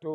2।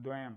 2।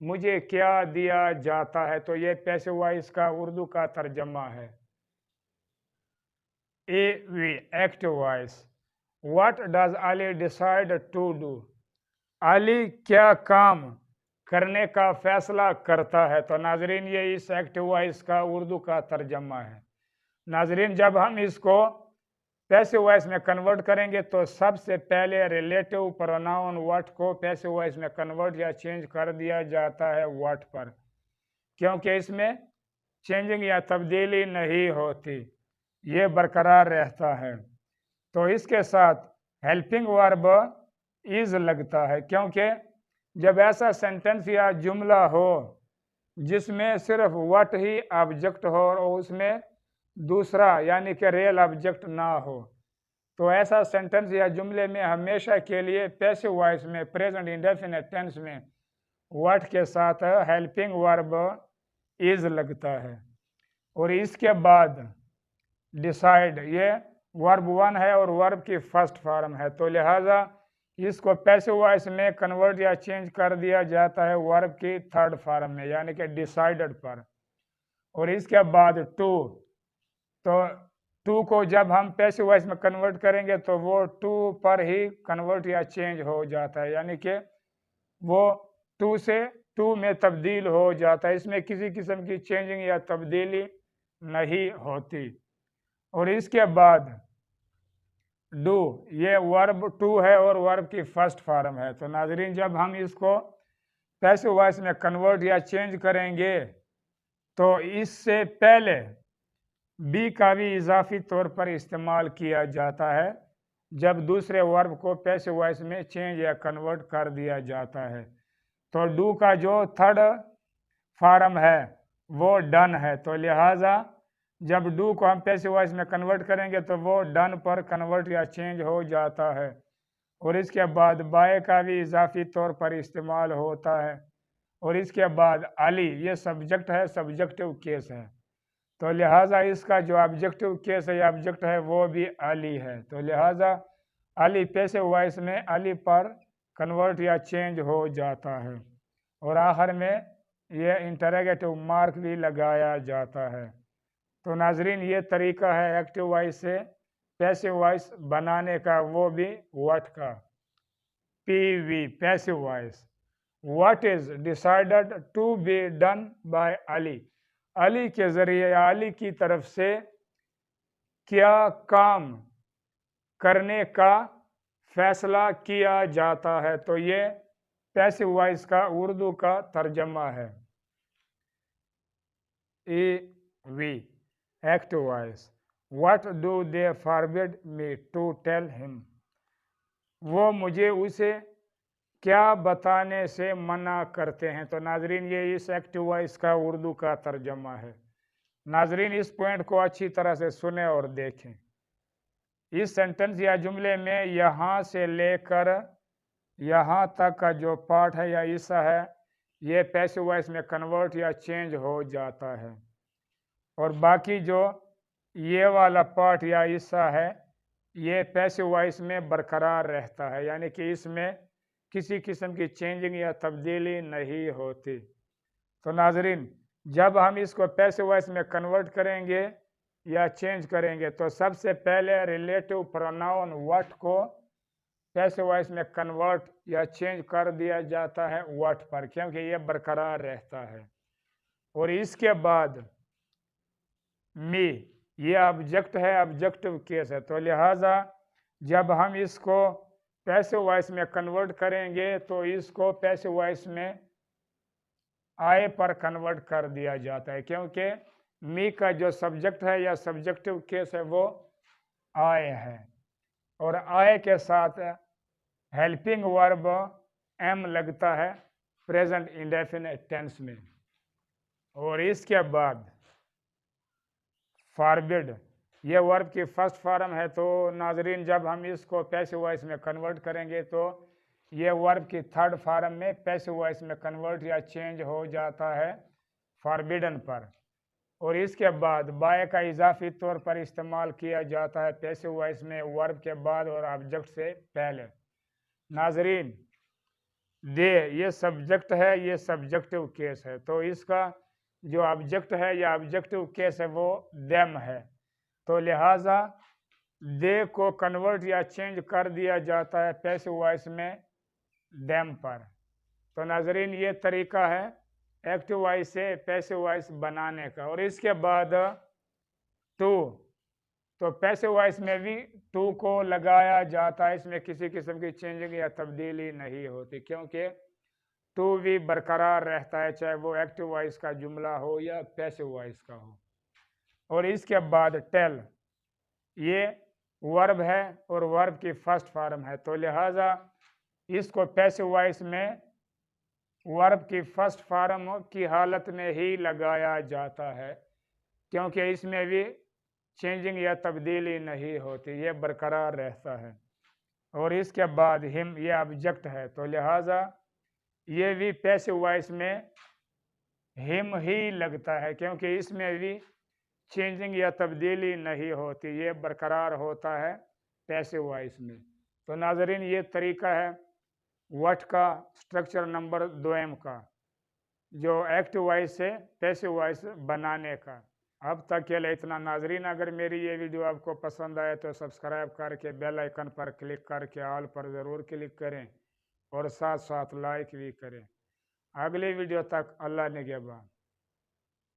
مجھے کیا دیا جاتا ہے، تو یہ پیسو وائس کا اردو کا ترجمہ ہے۔ A V active voice, what does Ali decide to do? Ali کیا کام کرنے کا فیصلہ کرتا ہے؟ تو ناظرین یہ اس ایکٹیو وائس کا اردو کا ترجمہ ہے۔ ناظرین جب ہم اس کو پیسو وائس میں کنورٹ کریں گے تو سب سے پہلے ریلیٹو پروناؤن واٹ کو پیسو وائس میں کنورٹ یا چینج کر دیا جاتا ہے واٹ پر، کیونکہ اس میں چینجنگ یا تبدیلی نہیں ہوتی، یہ برقرار رہتا ہے۔ تو اس کے ساتھ ہیلپنگ ورب از لگتا ہے، کیونکہ جب ایسا سینٹنس یا جملہ ہو جس میں صرف وٹ ہی آبجیکٹ ہو اور اس میں دوسرا یعنی کہ ریل آبجیکٹ نہ ہو، تو ایسا سینٹنس یا جملے میں ہمیشہ کے لیے پیسو وائس میں پریزنٹ انڈیفینٹ ٹینس میں وٹ کے ساتھ ہیلپنگ ورب از لگتا ہے۔ اور اس کے بعد ڈیسائیڈ یہ ورب 1 ہے اور ورب کی فرسٹ فارم ہے، تو لہٰذا اس کو پیسو وائس میں کنورٹ یا چینج کر دیا جاتا ہے ورب کی تھرڈ فارم میں یعنی کہ ڈیسائیڈڈ پر۔ اور اس کے بعد ٹو، تو ٹو کو جب ہم پیسو وائس میں کنورٹ کریں گے تو وہ ٹو پر ہی کنورٹ یا چینج ہو جاتا ہے، یعنی کہ وہ ٹو سے ٹو میں تبدیل ہو جاتا ہے، اس میں کسی قسم کی چینجنگ یا تبدیلی نہیں ہوتی۔ اور اس کے بعد ڈو، یہ ورب 2 ہے اور ورب کی فرسٹ فارم ہے، تو ناظرین جب ہم اس کو پیسو وائس میں کنورٹ یا چینج کریں گے تو اس سے پہلے بی کا بھی اضافی طور پر استعمال کیا جاتا ہے جب دوسرے ورب کو پیسو وائس میں چینج یا کنورٹ کر دیا جاتا ہے۔ تو ڈو کا جو تھرڈ فارم ہے وہ ڈن ہے، تو لہٰذا جب ڈو کو ہم پیسو وائس میں کنورٹ کریں گے تو وہ ڈن پر کنورٹ یا چینج ہو جاتا ہے۔ اور اس کے بعد بائی کا بھی اضافی طور پر استعمال ہوتا ہے۔ اور اس کے بعد علی، یہ سبجیکٹ ہے، سبجیکٹو کیس ہے، تو لہٰذا اس کا جو آبجیکٹو کیس ہے یا آبجیکٹ ہے وہ بھی علی ہے، تو لہٰذا علی پیسو وائس میں علی پر کنورٹ یا چینج ہو جاتا ہے۔ اور آخر میں یہ انٹروگیٹو مارک بھی لگایا جاتا ہے۔ تو ناظرین یہ طریقہ ہے ایکٹیو وائس سے پیسو وائس بنانے کا، وہ بھی وٹ کا۔ P V passive voice, what is decided to be done by Ali? Ali کے ذریعے یا علی کی طرف سے کیا کام کرنے کا فیصلہ کیا جاتا ہے، تو یہ پیسو وائس کا اردو کا ترجمہ ہے۔ A V active voice, what do they forbid me to tell him? وہ مجھے اسے کیا بتانے سے منع کرتے ہیں، تو ناظرین یہ اس ایکٹیو وائس کا اردو کا ترجمہ ہے۔ ناظرین اس پوائنٹ کو اچھی طرح سے سنیں اور دیکھیں۔ اس سینٹنس یا جملے میں یہاں سے لے کر یہاں تک کا جو پارٹ ہے یا حصہ ہے یہ پیسو وائس میں کنورٹ یا چینج ہو جاتا ہے، اور باقی جو یہ والا پارٹ یا حصہ ہے یہ پیسو وائس میں برقرار رہتا ہے، یعنی کہ اس میں کسی قسم کی چینجنگ یا تبدیلی نہیں ہوتی۔ تو ناظرین جب ہم اس کو پیسو وائس میں کنورٹ کریں گے یا چینج کریں گے تو سب سے پہلے ریلیٹو پروناؤن وٹ کو پیسو وائس میں کنورٹ یا چینج کر دیا جاتا ہے وٹ پر، کیونکہ یہ برقرار رہتا ہے۔ اور اس کے بعد می، یہ آبجیکٹ ہے، آبجیکٹو کیس ہے، تو لہٰذا جب ہم اس کو پیسو وائس میں کنورٹ کریں گے تو اس کو پیسو وائس میں آئے پر کنورٹ کر دیا جاتا ہے، کیونکہ می کا جو سبجیکٹ ہے یا سبجیکٹو کیس ہے وہ آئے ہے، اور آئے کے ساتھ ہیلپنگ ورب ایم لگتا ہے پریزنٹ انڈیفینٹ ٹینس میں۔ اور اس کے بعد فاربڈ، یہ ورب کی فرسٹ فارم ہے، تو ناظرین جب ہم اس کو پیسو وائس میں کنورٹ کریں گے تو یہ ورب کی تھرڈ فارم میں پیسو وائس میں کنورٹ یا چینج ہو جاتا ہے فاربڈن پر۔ اور اس کے بعد بائی کا اضافی طور پر استعمال کیا جاتا ہے پیسو وائس میں ورب کے بعد اور آبجیکٹ سے پہلے۔ ناظرین دے یہ سبجیکٹ ہے، یہ سبجیکٹو کیس ہے، تو اس کا جو آبجیکٹ ہے یا آبجیکٹو کیس ہے وہ دیم ہے، تو لہٰذا دے کو کنورٹ یا چینج کر دیا جاتا ہے پیسو وائس میں دیم پر۔ تو ناظرین یہ طریقہ ہے ایکٹیو وائس سے پیسو وائس بنانے کا۔ اور اس کے بعد ٹو، تو پیسو وائس میں بھی ٹو کو لگایا جاتا ہے، اس میں کسی قسم کی چینجنگ یا تبدیلی نہیں ہوتی، کیونکہ ٹو بھی برقرار رہتا ہے چاہے وہ ایکٹیو وائس کا جملہ ہو یا پیسو وائس کا ہو۔ اور اس کے بعد ٹیل، یہ ورب ہے اور ورب کی فرسٹ فارم ہے، تو لہٰذا اس کو پیسو وائس میں ورب کی فرسٹ فارم کی حالت میں ہی لگایا جاتا ہے، کیونکہ اس میں بھی چینجنگ یا تبدیلی نہیں ہوتی، یہ برقرار رہتا ہے۔ اور اس کے بعد ہم، یہ آبجیکٹ ہے، تو لہٰذا یہ بھی پیسو وائس میں ہم ہی لگتا ہے، کیونکہ اس میں بھی چینجنگ یا تبدیلی نہیں ہوتی، یہ برقرار ہوتا ہے پیسو وائس میں۔ تو ناظرین یہ طریقہ ہے وٹ کا اسٹرکچر نمبر 2 کا، جو ایکٹیو وائس سے پیسو وائس بنانے کا۔ اب تک کے لیے اتنا ناظرین، اگر میری یہ ویڈیو آپ کو پسند آئے تو سبسکرائب کر کے بیل آئیکن پر کلک کر کے آل پر ضرور کلک کریں اور ساتھ ساتھ لائک بھی کریں۔ اگلی ویڈیو تک اللہ نگہبان۔